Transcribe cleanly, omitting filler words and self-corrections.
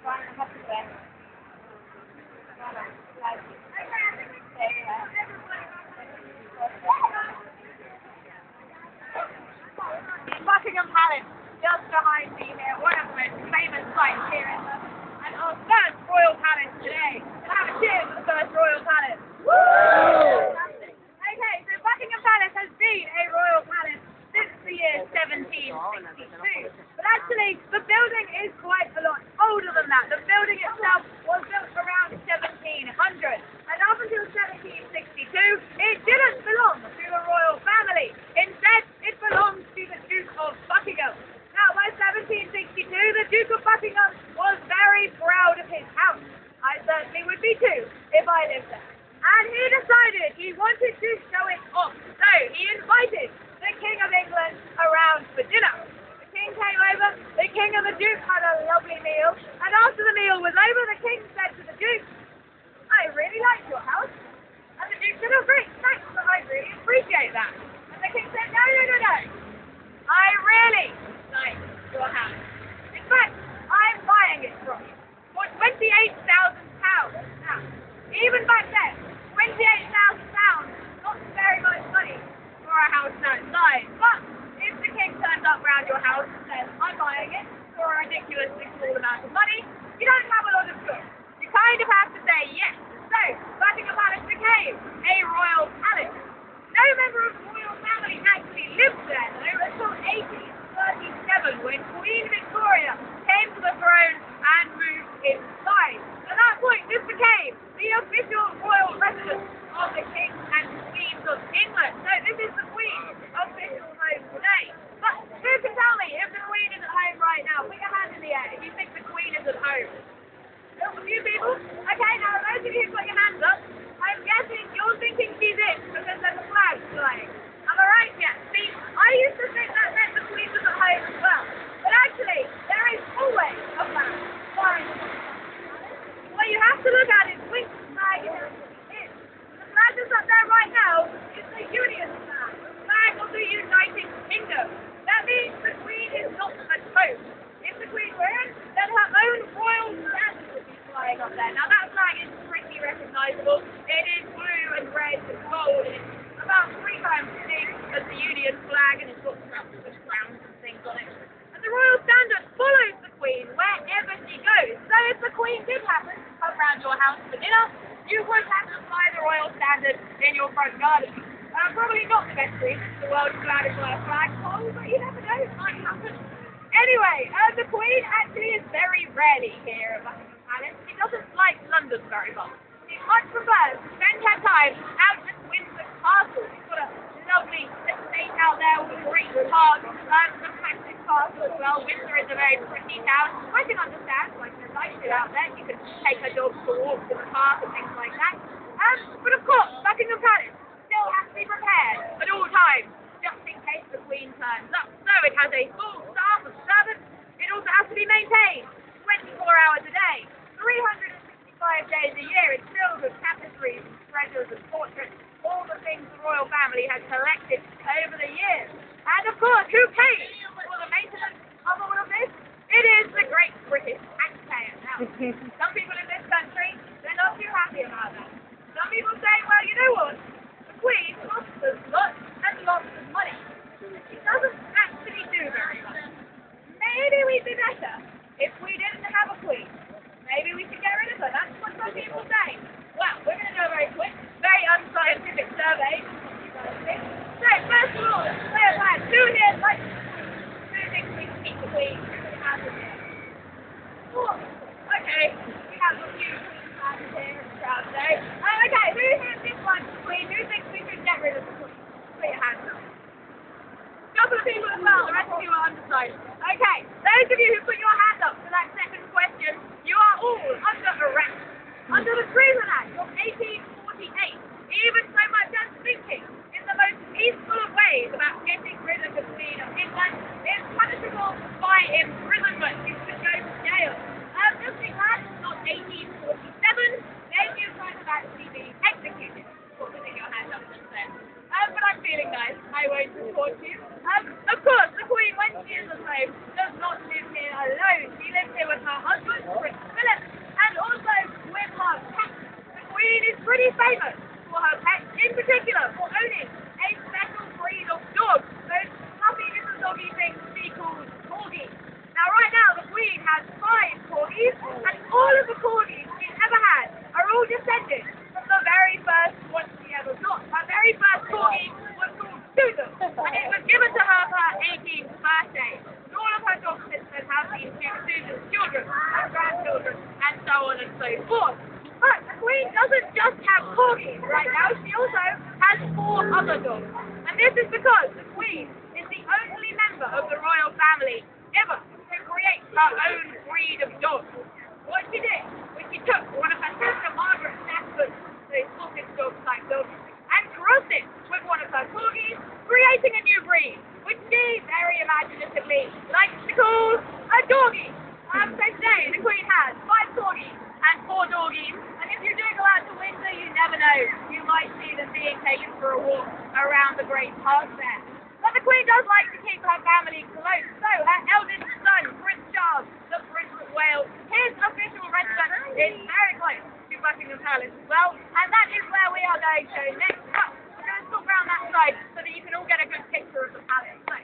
Buckingham Palace, just behind me here, one of the most famous sights here in London. And our first royal palace today. Can I have a cheer for the first royal palace? Woo! Okay, so Buckingham Palace has been a royal palace since the year 1762. But actually, the building is quite a lot older than that. The building itself was built around 1700. And up until 1762, it didn't belong to the royal family. Instead, it belonged to the Duke of Buckingham. Now, by 1762, the Duke of Buckingham was very proud of his house. I certainly would be too, if I lived there. And he decided he wanted to show it off. So, he invited the King of England around for dinner. The King came over, the King and the Duke had a lovely meal, and after the meal was over, the King said to the Duke, "I really like your house." And the Duke said, "Oh great, thanks, I really appreciate that." And the King said, "No, I really like your house. In fact, I'm buying it from you for £28,000. Now, even back then, £28,000, not very much money for a house that size. But if the King turns up round your house and says, "I'm buying it for a ridiculously small amount of money," you don't have a lot of choice. You kind of have to say yes. So, Buckingham Palace became a royal palace. No member of the royal family actually lived there, though, until 1837, when Queen Victoria came to the throne and moved inside. At that point, this became the official royal residence of the King and Queens of England. So this is the Queen's official home today. But who can tell me if the Queen is at home right now? Put your hand in the air if you think the Queen is at home. A few people? Okay, now those of you who put your hands up, I'm guessing you're thinking she's in because there's a flag flying. Am I right? Yeah. See, I used to think that meant the Queen was at home as well. But actually, there is always a flag flying. What you have to look at is which flag it is. The flag that's up there right now is the Union flag, the flag of the United Kingdom. That means the Queen is not at home. If the Queen were in, then her own royal standard would be flying up there. Now that flag is pretty recognisable. It is blue and red and gold. It's about 3 times as big as the Union flag, and it's got straps with crowns and things on it. And the royal standard follows the Queen wherever she goes. So if the Queen did happen to come round your house for dinner, you would have to fly the royal standard in your front garden. Probably not the best reason the world is glad it's not a flagpole, but you never know, it might happen. Anyway, the Queen actually is very rarely here at Buckingham Palace. She doesn't like London very much. She much prefers to spend her time out at Windsor Castle. She's got a lovely estate out there with a great park, a fantastic castle as well. Windsor is a very pretty town. I can understand why she likes it out there. You can take her dogs for walks in the park and things like that. But of course, Buckingham Palace still has to be prepared at all times, just in case the Queen turns up. So it has a full staff of servants. It also has to be maintained 24 hours a day, 365 days a year. It's filled with tapestries, treasures and portraits, all the things the royal family has collected over the years. And of course, who pays for the maintenance of all of this? It is the great British taxpayer. Now, some people in this country, they're not too happy about that. Some people say, well, you know what? The Queen costs us lots and lots of money. She doesn't actually do very much. Maybe we'd be better if we didn't have a Queen. Maybe we should get rid of her. That's what some people say. Well, we're going to do a very quick, very unscientific survey. So, first of all, let's have who here likes the Queen? Who thinks we can keep the Queen? Who has it here? Oh, okay, we have a few Queen fans here in the crowd today. Okay, who here thinks likes the Queen? Who thinks we should get rid of the Queen? Put your hands up. A couple of people as well, the rest of you are undecided. Okay, those of you who put your hand up for that second question, you are all under arrest. Under the Treason Act of 1848, even so much as thinking in the most peaceful of ways about getting rid of the Queen of England is punishable by imprisonment. You could go to jail. Just be glad it's not 1847, then you might have actually been executed for putting your hand up just then. But I'm feeling nice. I won't report you. Of course, the Queen, when she is at home, does not live here alone. She lives here with her husband, Prince Philip, and also with her pets. The Queen is pretty famous for her pets, in particular for owning a special breed of dog. Those puppy little doggy things she calls corgis. Now, right now, the Queen has 5 corgis, and all of the corgis she's ever had are all descended from the very first one she ever got. Her very first corgi was called Susan, and it was given to her for her 18th birthday. And all of her dog sisters have been Susan's children, and grandchildren, and so on and so forth. But the Queen doesn't just have corgis right now, she also has 4 other dogs. And this is because the Queen is the only member of the royal family ever to create her own breed of dogs. What she did was she took one of her sister Margaret's Stafford, those Scottish dog type dogs, and crossed it with one of her corgis, creating a new breed, which she very imaginatively likes to call a doggy. So today the Queen has 5 corgis and 4 doggies, and if you do go out to Windsor, you never know, you might see them being taken for a walk around the Great Park there. But the Queen does like to keep her family close, so her eldest son, Prince Charles, the Prince of Wales, his official residence is very close to Buckingham Palace as well, and that is where we are going to next. But we're going to talk around that side so that you can all get a good picture of the palace. So,